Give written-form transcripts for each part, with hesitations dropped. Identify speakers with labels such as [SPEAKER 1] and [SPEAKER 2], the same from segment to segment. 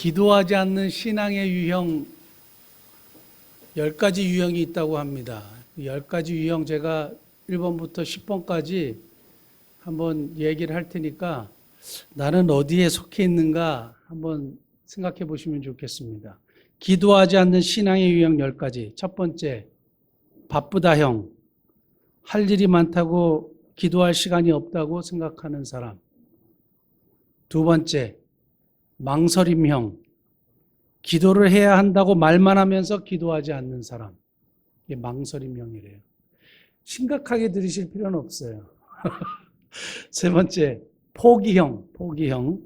[SPEAKER 1] 기도하지 않는 신앙의 유형 10가지 유형이 있다고 합니다. 10가지 유형 제가 1번부터 10번까지 한번 얘기를 할 테니까 나는 어디에 속해 있는가 한번 생각해 보시면 좋겠습니다. 기도하지 않는 신앙의 유형 10가지. 첫 번째, 바쁘다형. 할 일이 많다고 기도할 시간이 없다고 생각하는 사람. 두 번째, 망설임형. 기도를 해야 한다고 말만 하면서 기도하지 않는 사람. 이게 망설임형이래요. 심각하게 들으실 필요는 없어요. 세 번째, 포기형.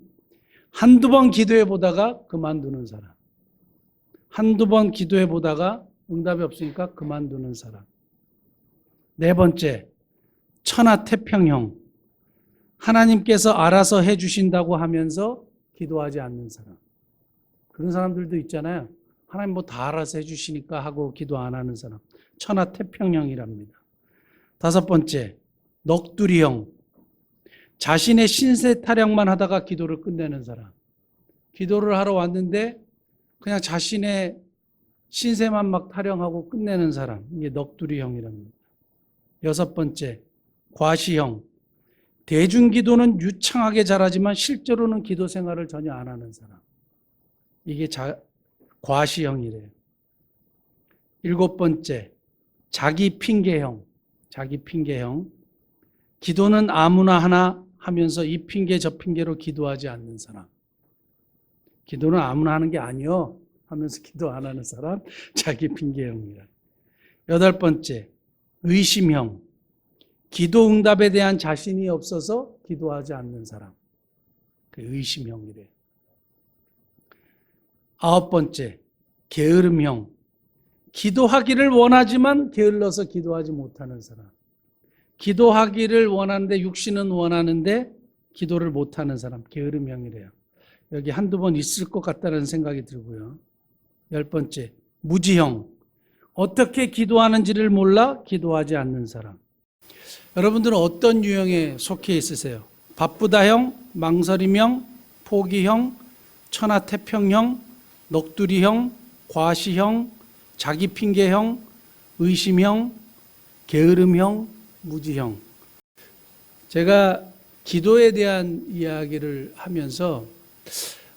[SPEAKER 1] 한두 번 기도해 보다가 그만두는 사람. 한두 번 기도해 보다가 응답이 없으니까 그만두는 사람. 네 번째, 천하태평형. 하나님께서 알아서 해주신다고 하면서 기도하지 않는 사람. 그런 사람들도 있잖아요. 하나님 뭐 다 알아서 해주시니까 하고 기도 안 하는 사람. 천하태평형이랍니다. 다섯 번째, 넋두리형. 자신의 신세 타령만 하다가 기도를 끝내는 사람. 기도를 하러 왔는데 그냥 자신의 신세만 막 타령하고 끝내는 사람. 이게 넋두리형이랍니다. 여섯 번째, 과시형. 대중기도는 유창하게 잘하지만 실제로는 기도 생활을 전혀 안 하는 사람. 이게 과시형이래요. 일곱 번째, 자기 핑계형. 기도는 아무나 하나 하면서 이 핑계 저 핑계로 기도하지 않는 사람. 기도는 아무나 하는 게 아니요 하면서 기도 안 하는 사람. 자기 핑계형이라. 여덟 번째, 의심형. 기도 응답에 대한 자신이 없어서 기도하지 않는 사람. 그 의심형이래요. 아홉 번째, 게으름형. 기도하기를 원하지만 게을러서 기도하지 못하는 사람. 기도하기를 원하는데 육신은 원하는데 기도를 못하는 사람. 게으름형이래요. 여기 한두 번 있을 것 같다는 생각이 들고요. 열 번째, 무지형. 어떻게 기도하는지를 몰라 기도하지 않는 사람. 여러분들은 어떤 유형에 속해 있으세요? 바쁘다형, 망설임형, 포기형, 천하태평형, 넋두리형, 과시형, 자기 핑계형, 의심형, 게으름형, 무지형. 제가 기도에 대한 이야기를 하면서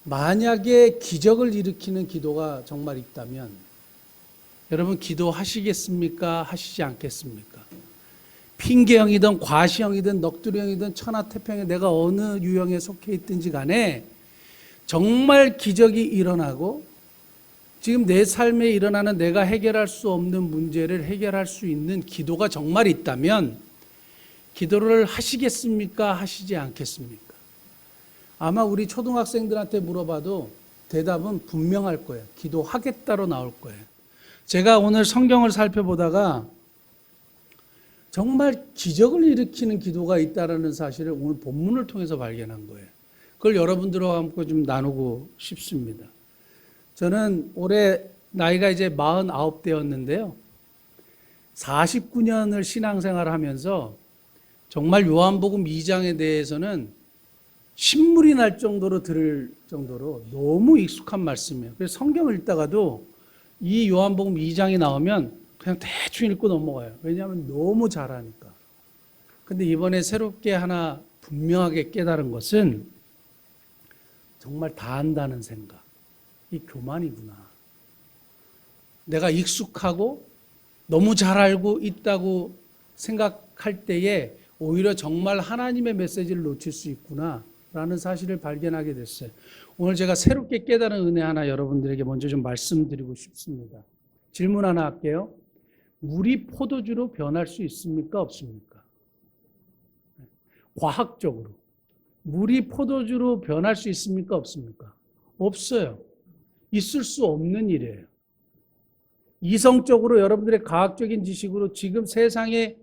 [SPEAKER 1] 만약에 기적을 일으키는 기도가 정말 있다면 여러분 기도하시겠습니까? 하시지 않겠습니까? 핑계형이든 과시형이든 넋두리형이든 천하태평에 내가 어느 유형에 속해 있든지 간에 정말 기적이 일어나고 지금 내 삶에 일어나는 내가 해결할 수 없는 문제를 해결할 수 있는 기도가 정말 있다면 기도를 하시겠습니까? 하시지 않겠습니까? 아마 우리 초등학생들한테 물어봐도 대답은 분명할 거예요. 기도하겠다로 나올 거예요. 제가 오늘 성경을 살펴보다가 정말 기적을 일으키는 기도가 있다는 사실을 오늘 본문을 통해서 발견한 거예요. 그걸 여러분들과 함께 좀 나누고 싶습니다. 저는 올해 나이가 이제 49대였는데요. 49년을 신앙생활을 하면서 정말 요한복음 2장에 대해서는 신물이 날 정도로 들을 정도로 너무 익숙한 말씀이에요. 그래서 성경을 읽다가도 이 요한복음 2장이 나오면 그냥 대충 읽고 넘어가요. 왜냐하면 너무 잘하니까. 근데 이번에 새롭게 하나 분명하게 깨달은 것은 정말 다 안다는 생각. 이 교만이구나. 내가 익숙하고 너무 잘 알고 있다고 생각할 때에 오히려 정말 하나님의 메시지를 놓칠 수 있구나 라는 사실을 발견하게 됐어요. 오늘 제가 새롭게 깨달은 은혜 하나 여러분들에게 먼저 좀 말씀드리고 싶습니다. 질문 하나 할게요. 물이 포도주로 변할 수 있습니까? 없습니까? 과학적으로. 물이 포도주로 변할 수 있습니까? 없습니까? 없어요. 있을 수 없는 일이에요. 이성적으로 여러분들의 과학적인 지식으로 지금 세상의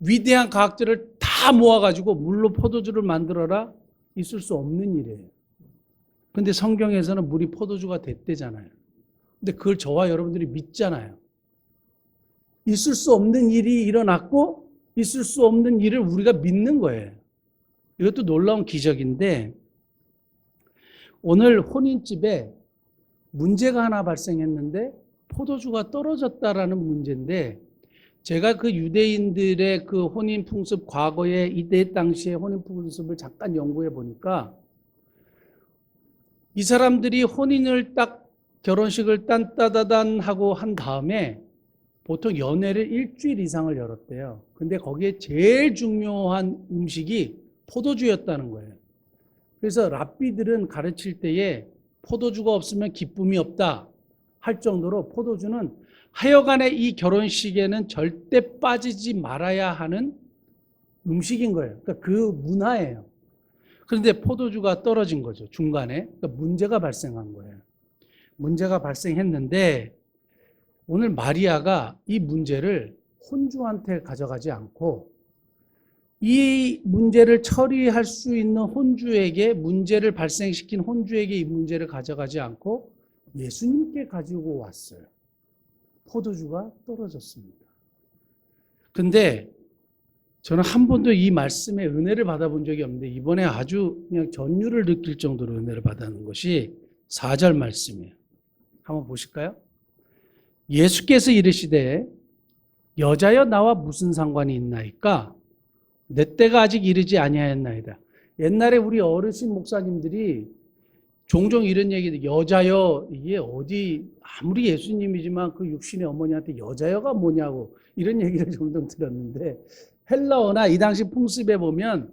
[SPEAKER 1] 위대한 과학자를 다 모아가지고 물로 포도주를 만들어라? 있을 수 없는 일이에요. 근데 성경에서는 물이 포도주가 됐대잖아요. 근데 그걸 저와 여러분들이 믿잖아요. 있을 수 없는 일이 일어났고 있을 수 없는 일을 우리가 믿는 거예요. 이것도 놀라운 기적인데 오늘 혼인집에 문제가 하나 발생했는데 포도주가 떨어졌다라는 문제인데, 제가 그 유대인들의 그 혼인 풍습, 과거에 이때 당시의 혼인 풍습을 잠깐 연구해 보니까 이 사람들이 혼인을 딱 결혼식을 딴따다단 하고 한 다음에 보통 연회를 일주일 이상을 열었대요. 근데 거기에 제일 중요한 음식이 포도주였다는 거예요. 그래서 랍비들은 가르칠 때에 포도주가 없으면 기쁨이 없다 할 정도로 포도주는 하여간에 이 결혼식에는 절대 빠지지 말아야 하는 음식인 거예요. 그러니까 그 문화예요. 그런데 포도주가 떨어진 거죠, 중간에. 그러니까 문제가 발생한 거예요. 문제가 발생했는데 오늘 마리아가 이 문제를 혼주한테 가져가지 않고 이 문제를 처리할 수 있는 혼주에게, 문제를 발생시킨 혼주에게 이 문제를 가져가지 않고 예수님께 가지고 왔어요. 포도주가 떨어졌습니다. 근데 저는 한 번도 이 말씀에 은혜를 받아본 적이 없는데 이번에 아주 그냥 전율을 느낄 정도로 은혜를 받아는 것이 4절 말씀이에요. 한번 보실까요? 예수께서 이르시되 여자여 나와 무슨 상관이 있나이까? 내 때가 아직 이르지 아니하였나이다. 옛날에 우리 어르신 목사님들이 종종 이런 얘기들, 여자여, 이게 어디 아무리 예수님이지만 그 육신의 어머니한테 여자여가 뭐냐고 이런 얘기를 종종 들었는데, 헬라어나 이 당시 풍습에 보면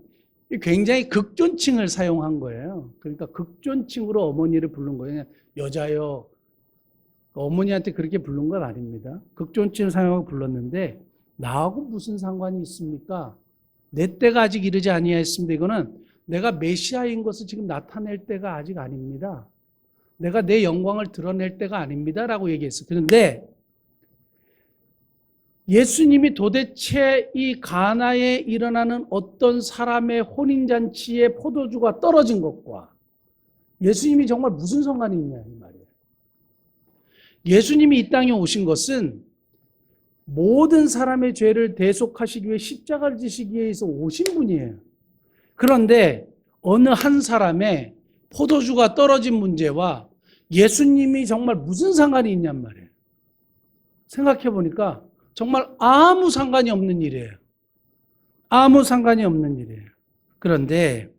[SPEAKER 1] 굉장히 극존칭을 사용한 거예요. 그러니까 극존칭으로 어머니를 부른 거예요. 여자여, 어머니한테 그렇게 부른 건 아닙니다. 극존칭을 사용하고 불렀는데 나하고 무슨 상관이 있습니까? 내 때가 아직 이르지 아니하였습니다. 이거는 내가 메시아인 것을 지금 나타낼 때가 아직 아닙니다. 내가 내 영광을 드러낼 때가 아닙니다. 라고 얘기했어요. 그런데 예수님이 도대체 이 가나에 일어나는 어떤 사람의 혼인잔치에 포도주가 떨어진 것과 예수님이 정말 무슨 상관이 있냐 이 말이에요. 예수님이 이 땅에 오신 것은 모든 사람의 죄를 대속하시기 위해 십자가를 지시기 위해서 오신 분이에요. 그런데 어느 한 사람의 포도주가 떨어진 문제와 예수님이 정말 무슨 상관이 있냔 말이에요. 생각해 보니까 정말 아무 상관이 없는 일이에요. 아무 상관이 없는 일이에요. 그런데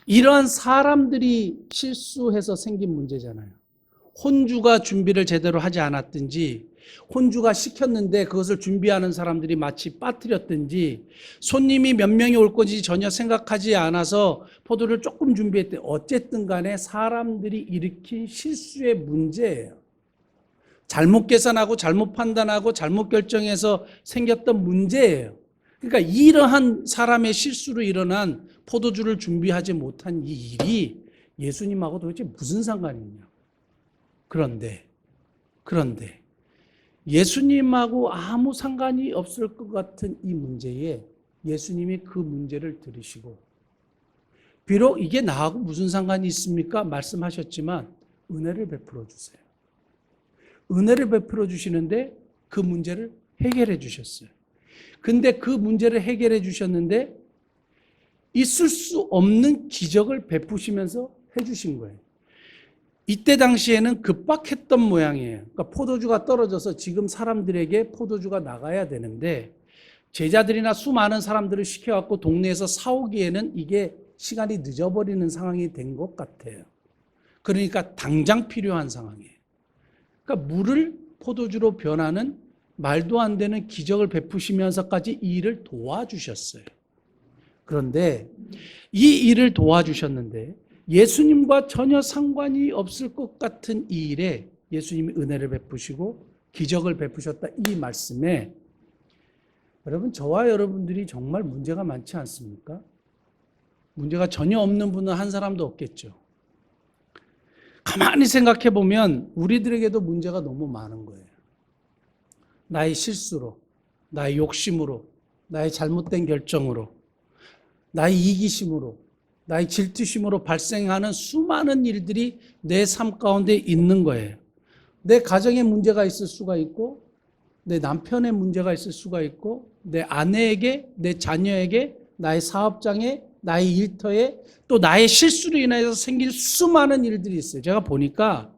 [SPEAKER 1] 이러한 사람들이 실수해서 생긴 문제잖아요. 혼주가 준비를 제대로 하지 않았든지, 혼주가 시켰는데 그것을 준비하는 사람들이 마치 빠뜨렸든지, 손님이 몇 명이 올 건지 전혀 생각하지 않아서 포도를 조금 준비했대. 어쨌든 간에 사람들이 일으킨 실수의 문제예요. 잘못 계산하고 잘못 판단하고 잘못 결정해서 생겼던 문제예요. 그러니까 이러한 사람의 실수로 일어난 포도주를 준비하지 못한 이 일이 예수님하고 도대체 무슨 상관이 있냐. 그런데 예수님하고 아무 상관이 없을 것 같은 이 문제에 예수님이 그 문제를 들으시고, 비록 이게 나하고 무슨 상관이 있습니까? 말씀하셨지만 은혜를 베풀어 주세요. 은혜를 베풀어 주시는데 그 문제를 해결해 주셨어요. 근데 그 문제를 해결해 주셨는데 있을 수 없는 기적을 베푸시면서 해 주신 거예요. 이때 당시에는 급박했던 모양이에요. 그러니까 포도주가 떨어져서 지금 사람들에게 포도주가 나가야 되는데 제자들이나 수많은 사람들을 시켜갖고 동네에서 사오기에는 이게 시간이 늦어버리는 상황이 된 것 같아요. 그러니까 당장 필요한 상황이에요. 그러니까 물을 포도주로 변하는 말도 안 되는 기적을 베푸시면서까지 이 일을 도와주셨어요. 그런데 이 일을 도와주셨는데 예수님과 전혀 상관이 없을 것 같은 이 일에 예수님이 은혜를 베푸시고 기적을 베푸셨다, 이 말씀에 여러분, 저와 여러분들이 정말 문제가 많지 않습니까? 문제가 전혀 없는 분은 한 사람도 없겠죠. 가만히 생각해 보면 우리들에게도 문제가 너무 많은 거예요. 나의 실수로, 나의 욕심으로, 나의 잘못된 결정으로, 나의 이기심으로, 나의 질투심으로 발생하는 수많은 일들이 내 삶 가운데 있는 거예요. 내 가정에 문제가 있을 수가 있고, 내 남편의 문제가 있을 수가 있고, 내 아내에게, 내 자녀에게, 나의 사업장에 나의 일터에 또 나의 실수로 인해서 생길 수많은 일들이 있어요. 제가 보니까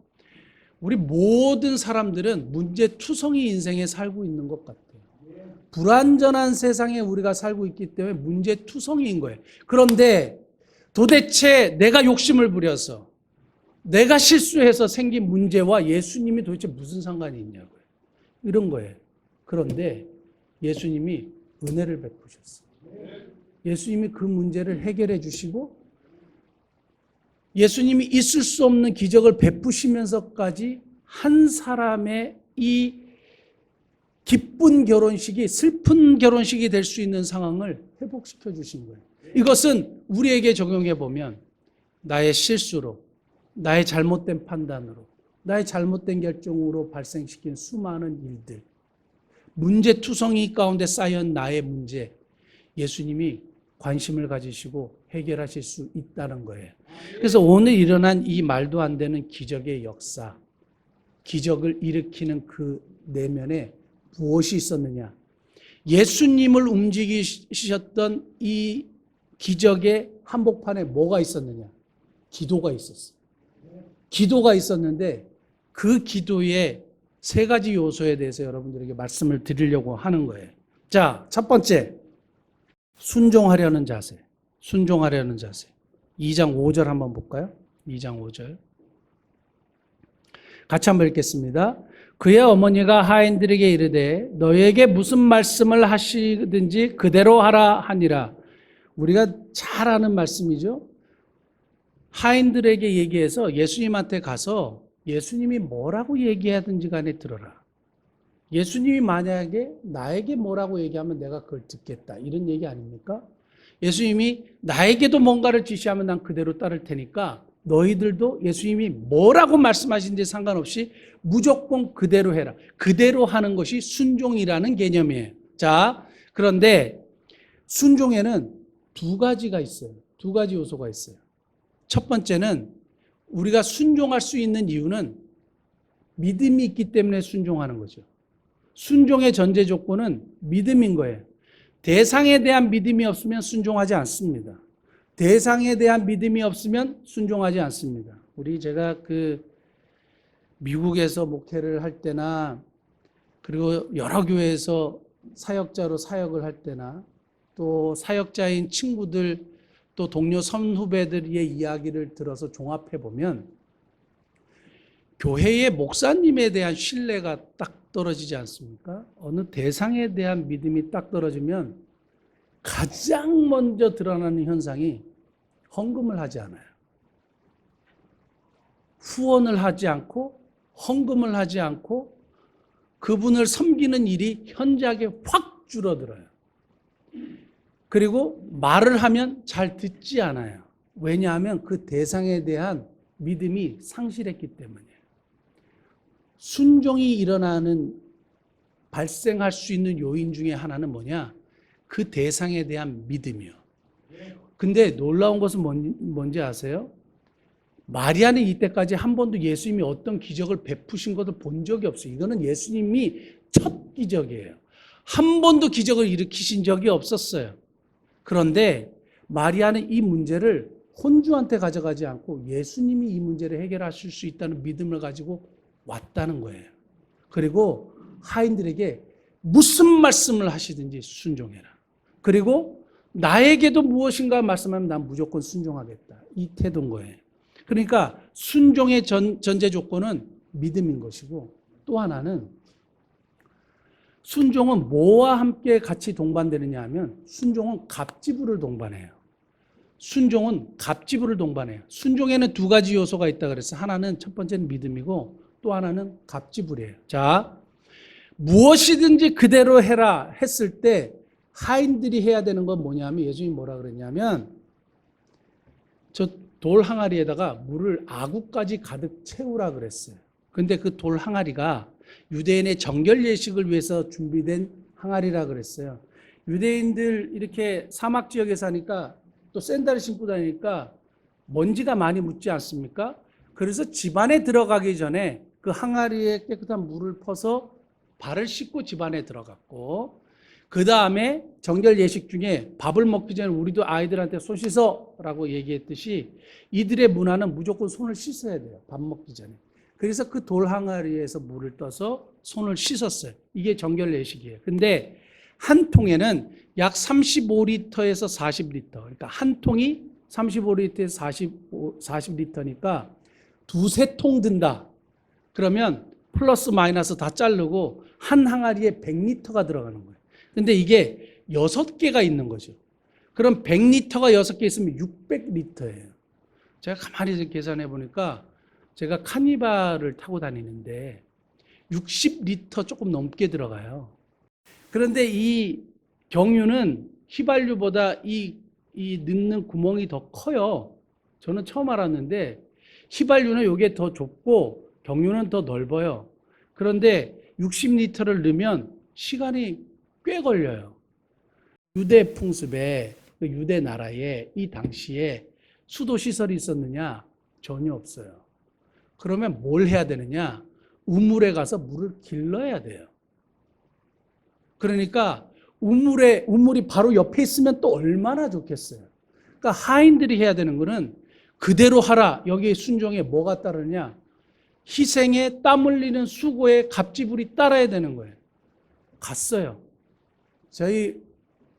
[SPEAKER 1] 우리 모든 사람들은 문제투성이 인생에 살고 있는 것 같아요. 불완전한 세상에 우리가 살고 있기 때문에 문제투성이인 거예요. 그런데 도대체 내가 욕심을 부려서 내가 실수해서 생긴 문제와 예수님이 도대체 무슨 상관이 있냐고요. 이런 거예요. 그런데 예수님이 은혜를 베푸셨어요. 예수님이 그 문제를 해결해 주시고 예수님이 있을 수 없는 기적을 베푸시면서까지 한 사람의 이 기쁜 결혼식이 슬픈 결혼식이 될 수 있는 상황을 회복시켜 주신 거예요. 이것은 우리에게 적용해 보면 나의 실수로, 나의 잘못된 판단으로, 나의 잘못된 결정으로 발생시킨 수많은 일들, 문제투성이 가운데 쌓인 나의 문제, 예수님이 관심을 가지시고 해결하실 수 있다는 거예요. 그래서 오늘 일어난 이 말도 안 되는 기적의 역사, 기적을 일으키는 그 내면에 무엇이 있었느냐? 예수님을 움직이셨던 이 기적의 한복판에 뭐가 있었느냐? 기도가 있었어요. 기도가 있었는데 그 기도의 세 가지 요소에 대해서 여러분들에게 말씀을 드리려고 하는 거예요. 자, 첫 번째, 순종하려는 자세. 순종하려는 자세. 2장 5절 한번 볼까요? 2장 5절. 같이 한번 읽겠습니다. 그의 어머니가 하인들에게 이르되 너에게 무슨 말씀을 하시든지 그대로 하라 하니라. 우리가 잘 아는 말씀이죠. 하인들에게 얘기해서 예수님한테 가서 예수님이 뭐라고 얘기하든지 간에 들어라. 예수님이 만약에 나에게 뭐라고 얘기하면 내가 그걸 듣겠다. 이런 얘기 아닙니까? 예수님이 나에게도 뭔가를 지시하면 난 그대로 따를 테니까 너희들도 예수님이 뭐라고 말씀하신지 상관없이 무조건 그대로 해라. 그대로 하는 것이 순종이라는 개념이에요. 자, 그런데 순종에는 두 가지가 있어요. 두 가지 요소가 있어요. 첫 번째는 우리가 순종할 수 있는 이유는 믿음이 있기 때문에 순종하는 거죠. 순종의 전제 조건은 믿음인 거예요. 대상에 대한 믿음이 없으면 순종하지 않습니다. 대상에 대한 믿음이 없으면 순종하지 않습니다. 제가 미국에서 목회를 할 때나 그리고 여러 교회에서 사역자로 사역을 할 때나 또 사역자인 친구들 또 동료 선후배들의 이야기를 들어서 종합해 보면 교회의 목사님에 대한 신뢰가 딱 떨어지지 않습니까? 어느 대상에 대한 믿음이 딱 떨어지면 가장 먼저 드러나는 현상이 헌금을 하지 않아요. 후원을 하지 않고 헌금을 하지 않고 그분을 섬기는 일이 현저하게 확 줄어들어요. 그리고 말을 하면 잘 듣지 않아요. 왜냐하면 그 대상에 대한 믿음이 상실했기 때문이에요. 순종이 발생할 수 있는 요인 중에 하나는 뭐냐? 그 대상에 대한 믿음이요. 근데 놀라운 것은 뭔지 아세요? 마리아는 이때까지 한 번도 예수님이 어떤 기적을 베푸신 것을 본 적이 없어요. 이거는 예수님이 첫 기적이에요. 한 번도 기적을 일으키신 적이 없었어요. 그런데 마리아는 이 문제를 혼주한테 가져가지 않고 예수님이 이 문제를 해결하실 수 있다는 믿음을 가지고 왔다는 거예요. 그리고 하인들에게 무슨 말씀을 하시든지 순종해라. 그리고 나에게도 무엇인가 말씀하면 난 무조건 순종하겠다. 이 태도인 거예요. 그러니까 순종의 전제 조건은 믿음인 것이고 또 하나는 순종은 뭐와 함께 같이 동반되느냐 하면 순종은 갑지부를 동반해요. 순종은 갑지부를 동반해요. 순종에는 두 가지 요소가 있다 그랬어요. 하나는 첫 번째는 믿음이고 또 하나는 갑지불이에요. 자, 무엇이든지 그대로 해라 했을 때 하인들이 해야 되는 건 뭐냐면 예수님이 뭐라 그랬냐면 저 돌 항아리에다가 물을 아구까지 가득 채우라 그랬어요. 근데 그 돌 항아리가 유대인의 정결 예식을 위해서 준비된 항아리라 그랬어요. 유대인들 이렇게 사막 지역에 사니까 또 샌들을 신고 다니니까 먼지가 많이 묻지 않습니까? 그래서 집 안에 들어가기 전에 그 항아리에 깨끗한 물을 퍼서 발을 씻고 집 안에 들어갔고 그 다음에 정결 예식 중에 밥을 먹기 전에 우리도 아이들한테 손 씻어라고 얘기했듯이 이들의 문화는 무조건 손을 씻어야 돼요. 밥 먹기 전에. 그래서 그 돌 항아리에서 물을 떠서 손을 씻었어요. 이게 정결 예식이에요. 근데 한 통에는 약 35리터에서 40리터. 그러니까 한 통이 35리터에서 40리터니까 두세 통 든다. 그러면 플러스 마이너스 다 자르고 한 항아리에 100리터가 들어가는 거예요. 근데 이게 6개가 있는 거죠. 그럼 100리터가 6개 있으면 600리터예요. 제가 가만히 계산해 보니까 제가 카니발을 타고 다니는데 60리터 조금 넘게 들어가요. 그런데 이 경유는 휘발유보다 이 넣는 구멍이 더 커요. 저는 처음 알았는데 휘발유는 이게 더 좁고 경유는 더 넓어요. 그런데 60리터를 넣으면 시간이 꽤 걸려요. 유대 풍습에, 유대 나라에 이 당시에 수도 시설이 있었느냐? 전혀 없어요. 그러면 뭘 해야 되느냐? 우물에 가서 물을 길러야 돼요. 그러니까 우물이 바로 옆에 있으면 또 얼마나 좋겠어요. 그러니까 하인들이 해야 되는 거는 그대로 하라. 여기에 순종에 뭐가 따르냐? 희생에 땀 흘리는 수고에 갑지불이 따라야 되는 거예요. 갔어요.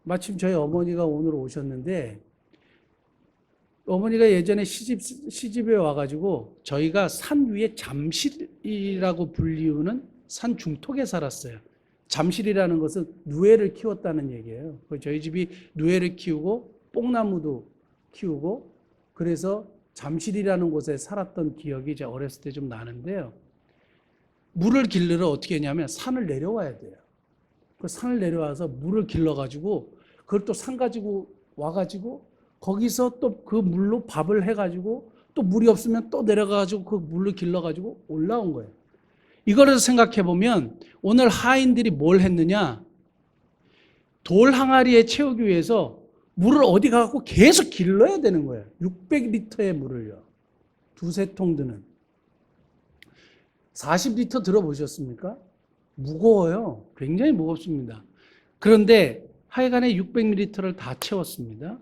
[SPEAKER 1] 마침 저희 어머니가 오늘 오셨는데 어머니가 예전에 시집에 와가지고 저희가 산 위에 잠실이라고 불리우는 산 중턱에 살았어요. 잠실이라는 것은 누에를 키웠다는 얘기예요. 저희 집이 누에를 키우고 뽕나무도 키우고 그래서 잠실이라는 곳에 살았던 기억이 제 어렸을 때 좀 나는데요. 물을 길르러 어떻게 했냐면 산을 내려와야 돼요. 그 산을 내려와서 물을 길러가지고 그걸 또 산 가지고 와가지고 거기서 또 그 물로 밥을 해가지고 또 물이 없으면 또 내려가가지고 그 물로 길러가지고 올라온 거예요. 이거를 생각해 보면 오늘 하인들이 뭘 했느냐? 돌 항아리에 채우기 위해서 물을 어디 가고 계속 길러야 되는 거예요. 600리터의 물을요. 두세 통 드는. 40리터 들어보셨습니까? 무거워요. 굉장히 무겁습니다. 그런데 하여간에 600ml를 다 채웠습니다.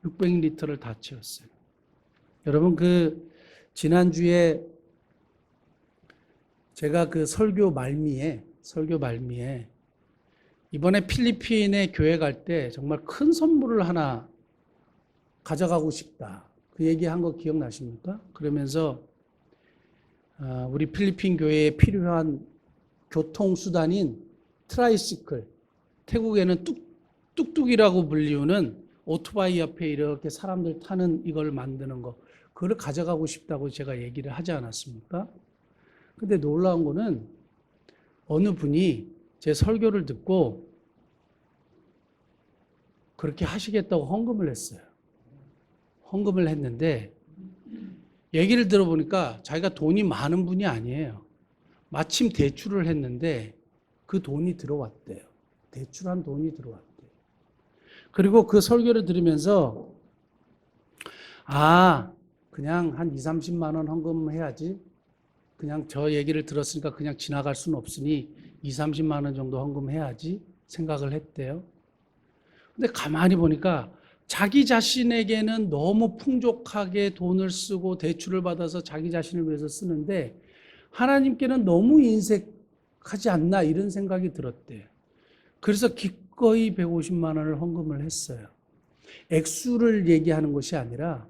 [SPEAKER 1] 600리터를 다 채웠어요. 여러분 지난주에 제가 설교 말미에 이번에 필리핀에 교회 갈 때 정말 큰 선물을 하나 가져가고 싶다. 그 얘기한 거 기억나십니까? 그러면서 우리 필리핀 교회에 필요한 교통수단인 트라이시클, 태국에는 뚝뚝이라고 불리우는 오토바이 옆에 이렇게 사람들 타는 이걸 만드는 거, 그걸 가져가고 싶다고 제가 얘기를 하지 않았습니까? 근데 놀라운 거는 어느 분이 제 설교를 듣고 그렇게 하시겠다고 헌금을 했어요. 헌금을 했는데 얘기를 들어보니까 자기가 돈이 많은 분이 아니에요. 마침 대출을 했는데 그 돈이 들어왔대요. 대출한 돈이 들어왔대요. 그리고 그 설교를 들으면서 그냥 한 20-30만 원 헌금해야지. 그냥 저 얘기를 들었으니까 그냥 지나갈 수는 없으니 20-30만 원 정도 헌금해야지 생각을 했대요. 근데 가만히 보니까 자기 자신에게는 너무 풍족하게 돈을 쓰고 대출을 받아서 자기 자신을 위해서 쓰는데 하나님께는 너무 인색하지 않나 이런 생각이 들었대요. 그래서 기꺼이 150만 원을 헌금을 했어요. 액수를 얘기하는 것이 아니라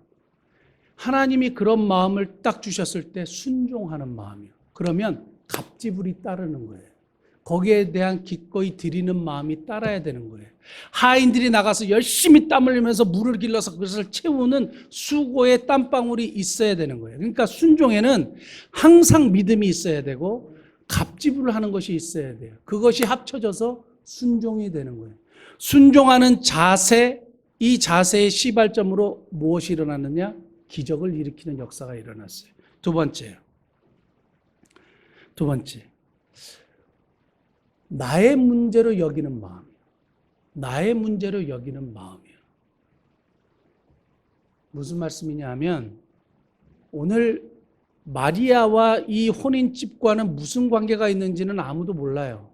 [SPEAKER 1] 하나님이 그런 마음을 딱 주셨을 때 순종하는 마음이요. 그러면 갑지불이 따르는 거예요. 거기에 대한 기꺼이 드리는 마음이 따라야 되는 거예요. 하인들이 나가서 열심히 땀 흘리면서 물을 길러서 그것을 채우는 수고의 땀방울이 있어야 되는 거예요. 그러니까 순종에는 항상 믿음이 있어야 되고 갑지불을 하는 것이 있어야 돼요. 그것이 합쳐져서 순종이 되는 거예요. 순종하는 자세, 이 자세의 시발점으로 무엇이 일어났느냐? 기적을 일으키는 역사가 일어났어요. 두 번째, 나의 문제로 여기는 마음이에요. 나의 문제로 여기는 마음이에요. 무슨 말씀이냐 하면 오늘 마리아와 이 혼인집과는 무슨 관계가 있는지는 아무도 몰라요.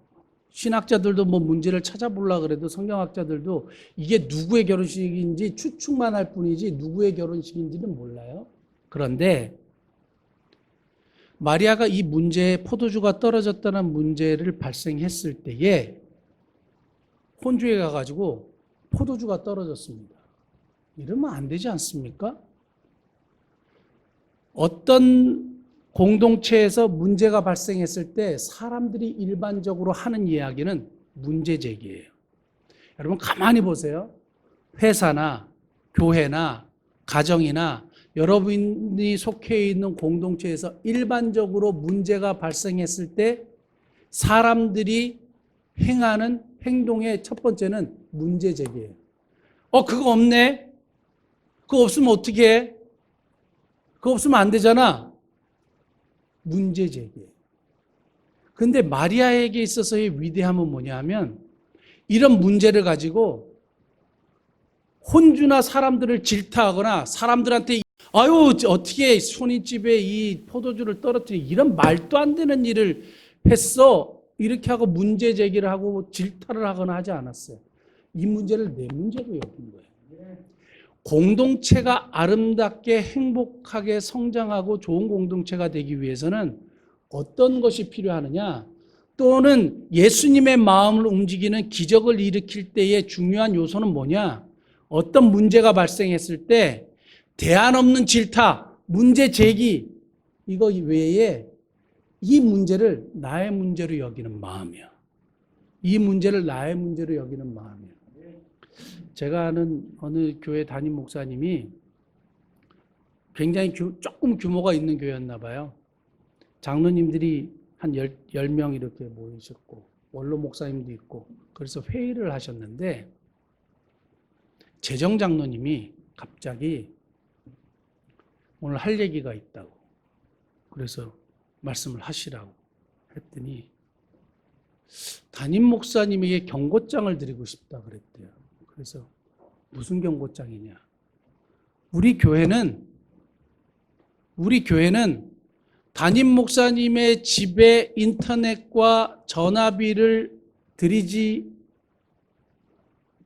[SPEAKER 1] 신학자들도 뭐 문제를 찾아보려고 그래도 성경학자들도 이게 누구의 결혼식인지 추측만 할 뿐이지 누구의 결혼식인지는 몰라요. 그런데 마리아가 이 문제에 포도주가 떨어졌다는 문제를 발생했을 때에 혼주에 가가지고 포도주가 떨어졌습니다. 이러면 안 되지 않습니까? 어떤 공동체에서 문제가 발생했을 때 사람들이 일반적으로 하는 이야기는 문제 제기예요. 여러분 가만히 보세요. 회사나 교회나 가정이나 여러분이 속해 있는 공동체에서 일반적으로 문제가 발생했을 때 사람들이 행하는 행동의 첫 번째는 문제 제기예요. 그거 없네? 그거 없으면 어떻게 해? 그거 없으면 안 되잖아. 문제 제기예요. 근데 마리아에게 있어서의 위대함은 뭐냐 하면 이런 문제를 가지고 혼주나 사람들을 질타하거나 사람들한테 아유 어떻게 손님집에 이 포도주를 떨어뜨리 이런 말도 안 되는 일을 했어 이렇게 하고 문제 제기를 하고 질타를 하거나 하지 않았어요. 이 문제를 내 문제로 여긴 거예요. 공동체가 아름답게 행복하게 성장하고 좋은 공동체가 되기 위해서는 어떤 것이 필요하느냐 또는 예수님의 마음을 움직이는 기적을 일으킬 때의 중요한 요소는 뭐냐 어떤 문제가 발생했을 때 대안 없는 질타, 문제 제기 이거 외에 이 문제를 나의 문제로 여기는 마음이야. 이 문제를 나의 문제로 여기는 마음이야. 제가 아는 어느 교회 담임 목사님이 굉장히 조금 규모가 있는 교회였나 봐요. 장로님들이 한 10명 이렇게 모이셨고 원로 목사님도 있고 그래서 회의를 하셨는데 재정 장로님이 갑자기 오늘 할 얘기가 있다고 그래서 말씀을 하시라고 했더니 담임 목사님에게 경고장을 드리고 싶다 그랬대요. 그래서 무슨 경고장이냐? 우리 교회는 담임 목사님의 집에 인터넷과 전화비를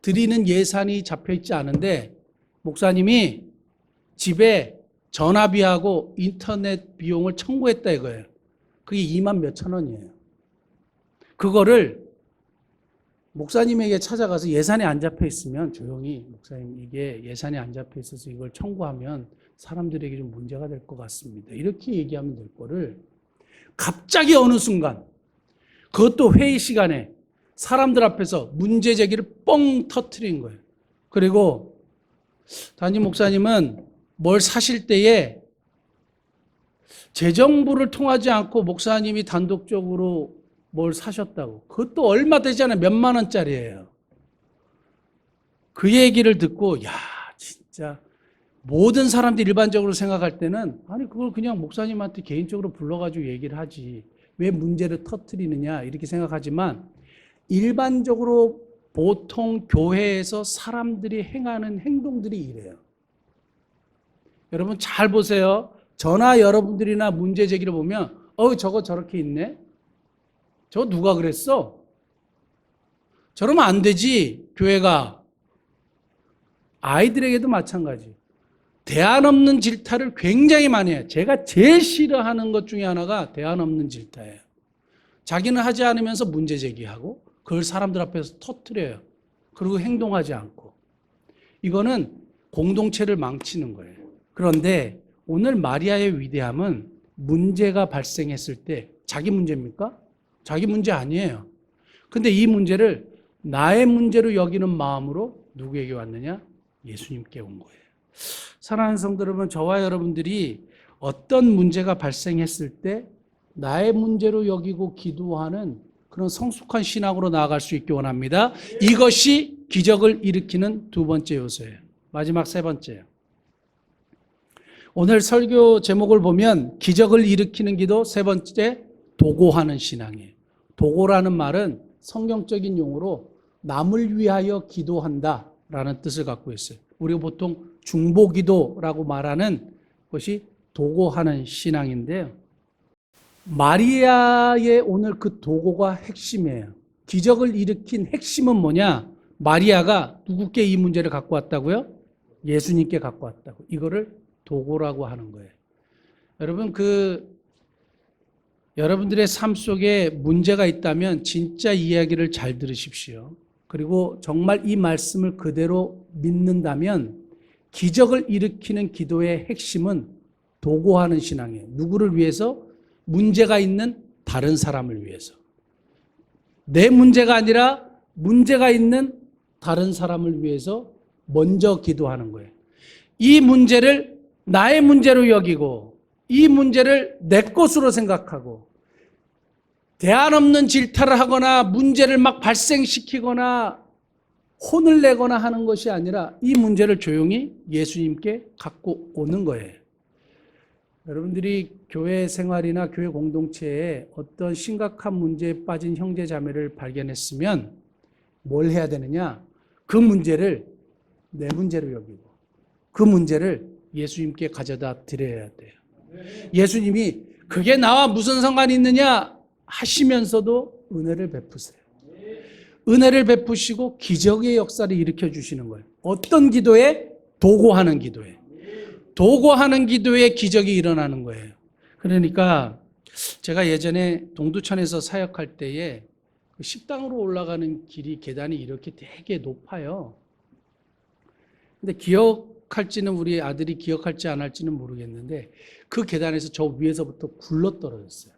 [SPEAKER 1] 드리는 예산이 잡혀 있지 않은데 목사님이 집에 전화비하고 인터넷 비용을 청구했다 이거예요. 그게 2만 몇천 원이에요. 그거를 목사님에게 찾아가서 예산이 안 잡혀 있으면 조용히 목사님 이게 예산이 안 잡혀 있어서 이걸 청구하면 사람들에게 좀 문제가 될 것 같습니다. 이렇게 얘기하면 될 거를 갑자기 어느 순간 그것도 회의 시간에 사람들 앞에서 문제 제기를 뻥 터뜨린 거예요. 그리고 담임 목사님은 뭘 사실 때에 재정부를 통하지 않고 목사님이 단독적으로 뭘 사셨다고. 그것도 얼마 되지 않아요. 몇만 원짜리예요. 그 얘기를 듣고 야 진짜 모든 사람들이 일반적으로 생각할 때는 아니 그걸 그냥 목사님한테 개인적으로 불러가지고 얘기를 하지. 왜 문제를 터뜨리느냐 이렇게 생각하지만 일반적으로 보통 교회에서 사람들이 행하는 행동들이 이래요. 여러분 잘 보세요. 저나 여러분들이나 문제 제기를 보면 저거 저렇게 있네. 저거 누가 그랬어? 저러면 안 되지. 교회가. 아이들에게도 마찬가지. 대안 없는 질타를 굉장히 많이 해요. 제가 제일 싫어하는 것 중에 하나가 대안 없는 질타예요. 자기는 하지 않으면서 문제 제기하고 그걸 사람들 앞에서 터뜨려요. 그리고 행동하지 않고. 이거는 공동체를 망치는 거예요. 그런데 오늘 마리아의 위대함은 문제가 발생했을 때 자기 문제입니까? 자기 문제 아니에요. 근데 이 문제를 나의 문제로 여기는 마음으로 누구에게 왔느냐? 예수님께 온 거예요. 사랑하는 성도 여러분, 저와 여러분들이 어떤 문제가 발생했을 때 나의 문제로 여기고 기도하는 그런 성숙한 신앙으로 나아갈 수 있기 원합니다. 이것이 기적을 일으키는 두 번째 요소예요. 마지막 세 번째예요. 오늘 설교 제목을 보면 기적을 일으키는 기도, 세 번째 도고하는 신앙이에요. 도고라는 말은 성경적인 용어로 남을 위하여 기도한다라는 뜻을 갖고 있어요. 우리가 보통 중보기도라고 말하는 것이 도고하는 신앙인데요. 마리아의 오늘 그 도고가 핵심이에요. 기적을 일으킨 핵심은 뭐냐? 마리아가 누구께 이 문제를 갖고 왔다고요? 예수님께 갖고 왔다고. 이거를 도고라고 하는 거예요. 여러분, 여러분들의 삶 속에 문제가 있다면 진짜 이야기를 잘 들으십시오. 그리고 정말 이 말씀을 그대로 믿는다면 기적을 일으키는 기도의 핵심은 도고하는 신앙이에요. 누구를 위해서? 문제가 있는 다른 사람을 위해서. 내 문제가 아니라 문제가 있는 다른 사람을 위해서 먼저 기도하는 거예요. 이 문제를 나의 문제로 여기고 이 문제를 내 것으로 생각하고 대안 없는 질타를 하거나 문제를 막 발생시키거나 혼을 내거나 하는 것이 아니라 이 문제를 조용히 예수님께 갖고 오는 거예요. 여러분들이 교회 생활이나 교회 공동체에 어떤 심각한 문제에 빠진 형제 자매를 발견했으면 뭘 해야 되느냐? 그 문제를 내 문제로 여기고 그 문제를 예수님께 가져다 드려야 돼요. 예수님이 그게 나와 무슨 상관이 있느냐 하시면서도 은혜를 베푸세요. 은혜를 베푸시고 기적의 역사를 일으켜 주시는 거예요. 어떤 기도에? 도고하는 기도에. 도고하는 기도에 기적이 일어나는 거예요. 그러니까 제가 예전에 동두천에서 사역할 때에 식당으로 올라가는 길이 계단이 이렇게 되게 높아요. 근데 기억할지는 우리 아들이 기억할지 안 할지는 모르겠는데 그 계단에서 저 위에서부터 굴러 떨어졌어요.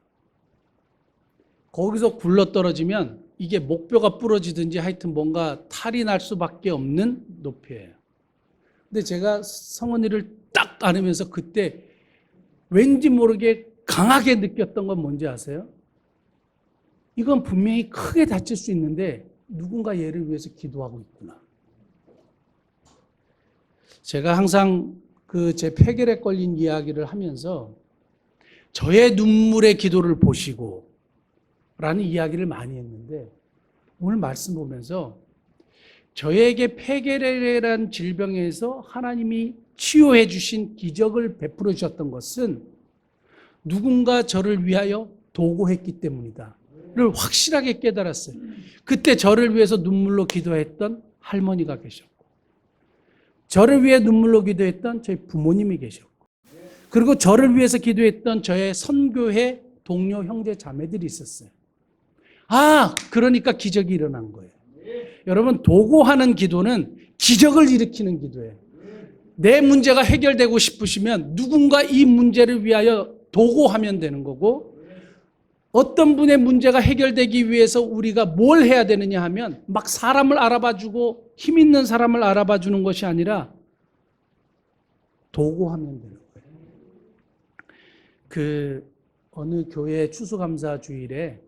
[SPEAKER 1] 거기서 굴러 떨어지면 이게 목뼈가 부러지든지 하여튼 뭔가 탈이 날 수밖에 없는 높이예요. 근데 제가 성은이를 딱 안으면서 그때 왠지 모르게 강하게 느꼈던 건 뭔지 아세요? 이건 분명히 크게 다칠 수 있는데 누군가 얘를 위해서 기도하고 있구나. 제가 항상 제 폐결에 걸린 이야기를 하면서 저의 눈물의 기도를 보시고 라는 이야기를 많이 했는데 오늘 말씀 보면서 저에게 폐결이라는 질병에서 하나님이 치유해 주신 기적을 베풀어 주셨던 것은 누군가 저를 위하여 도고했기 때문이다 를 확실하게 깨달았어요. 그때 저를 위해서 눈물로 기도했던 할머니가 계셨고 저를 위해 눈물로 기도했던 저희 부모님이 계셨고 그리고 저를 위해서 기도했던 저의 선교회 동료 형제 자매들이 있었어요. 그러니까 기적이 일어난 거예요. 여러분, 도고하는 기도는 기적을 일으키는 기도예요. 내 문제가 해결되고 싶으시면 누군가 이 문제를 위하여 도고하면 되는 거고 어떤 분의 문제가 해결되기 위해서 우리가 뭘 해야 되느냐 하면 막 사람을 알아봐주고 힘 있는 사람을 알아봐주는 것이 아니라 도고하면 되는 거예요. 어느 교회 추수감사 주일에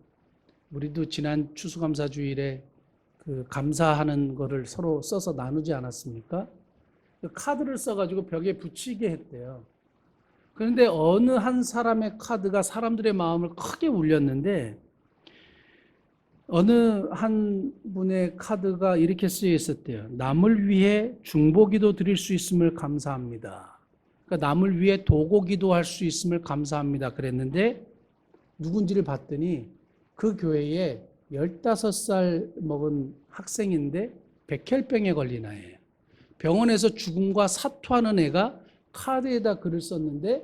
[SPEAKER 1] 우리도 지난 추수감사 주일에 감사하는 거를 서로 써서 나누지 않았습니까? 카드를 써가지고 벽에 붙이게 했대요. 그런데 어느 한 사람의 카드가 사람들의 마음을 크게 울렸는데 어느 한 분의 카드가 이렇게 쓰여 있었대요. 남을 위해 중보기도 드릴 수 있음을 감사합니다. 그러니까 남을 위해 도고기도 할 수 있음을 감사합니다. 그랬는데 누군지를 봤더니 그 교회에 15살 먹은 학생인데 백혈병에 걸린 아이예요. 병원에서 죽음과 사투하는 애가 카드에다 글을 썼는데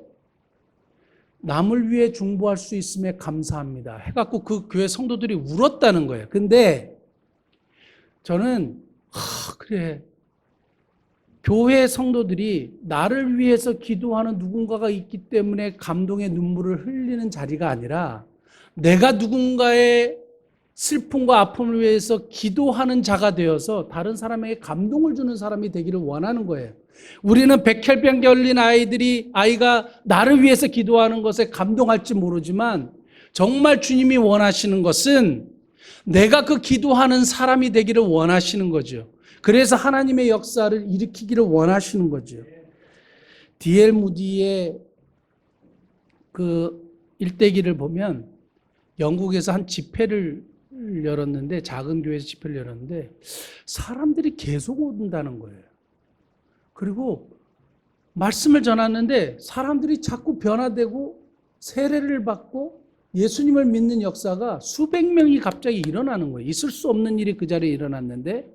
[SPEAKER 1] 남을 위해 중보할 수 있음에 감사합니다 해갖고 그 교회 성도들이 울었다는 거예요. 근데 저는 그래, 교회 성도들이 나를 위해서 기도하는 누군가가 있기 때문에 감동의 눈물을 흘리는 자리가 아니라 내가 누군가의 슬픔과 아픔을 위해서 기도하는 자가 되어서 다른 사람에게 감동을 주는 사람이 되기를 원하는 거예요. 우리는 백혈병 걸린 아이가 나를 위해서 기도하는 것에 감동할지 모르지만 정말 주님이 원하시는 것은 내가 그 기도하는 사람이 되기를 원하시는 거죠. 그래서 하나님의 역사를 일으키기를 원하시는 거죠. D.L. 무디의 일대기를 보면 영국에서 한 집회를 열었는데 작은 교회에서 집회를 열었는데 사람들이 계속 온다는 거예요. 그리고 말씀을 전하는데 사람들이 자꾸 변화되고 세례를 받고 예수님을 믿는 역사가 수백 명이 갑자기 일어나는 거예요. 있을 수 없는 일이 그 자리에 일어났는데,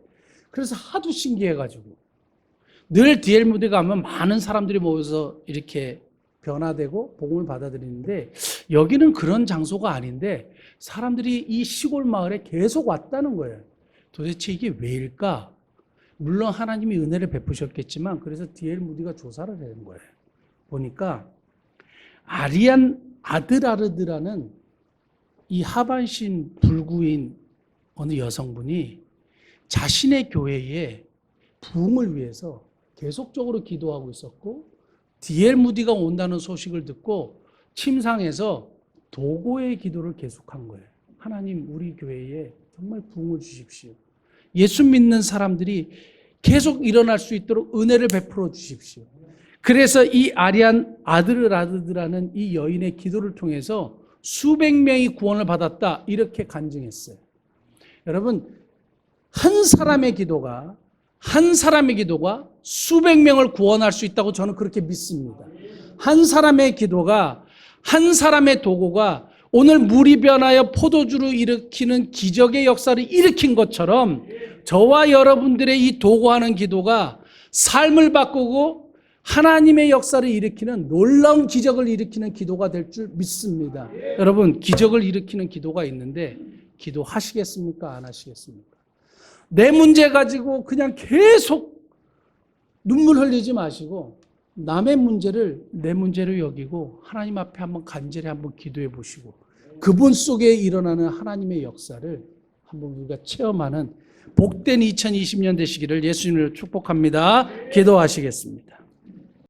[SPEAKER 1] 그래서 하도 신기해가지고 늘 D.L. 무디 가면 많은 사람들이 모여서 이렇게 변화되고 복음을 받아들이는데, 여기는 그런 장소가 아닌데 사람들이 이 시골 마을에 계속 왔다는 거예요. 도대체 이게 왜일까? 물론 하나님이 은혜를 베푸셨겠지만, 그래서 D.L. 무디가 조사를 하는 거예요. 보니까 아드라르드라는 이 하반신 불구인 어느 여성분이 자신의 교회에 부흥을 위해서 계속적으로 기도하고 있었고, D.L. 무디가 온다는 소식을 듣고 침상에서 도고의 기도를 계속한 거예요. 하나님, 우리 교회에 정말 부흥을 주십시오. 예수 믿는 사람들이 계속 일어날 수 있도록 은혜를 베풀어 주십시오. 그래서 이 아드르라드라는 이 여인의 기도를 통해서 수백 명이 구원을 받았다, 이렇게 간증했어요. 여러분, 한 사람의 기도가 수백 명을 구원할 수 있다고 저는 그렇게 믿습니다. 한 사람의 기도가, 한 사람의 도구가 오늘 물이 변하여 포도주를 일으키는 기적의 역사를 일으킨 것처럼, 저와 여러분들의 이 도구하는 기도가 삶을 바꾸고 하나님의 역사를 일으키는, 놀라운 기적을 일으키는 기도가 될 줄 믿습니다. 여러분, 기적을 일으키는 기도가 있는데 기도하시겠습니까? 안 하시겠습니까? 내 문제 가지고 그냥 계속 눈물 흘리지 마시고 남의 문제를 내 문제로 여기고 하나님 앞에 한번 간절히 한번 기도해 보시고, 그분 속에 일어나는 하나님의 역사를 한번 우리가 체험하는 복된 2020년 되시기를 예수님을 축복합니다. 기도하시겠습니다.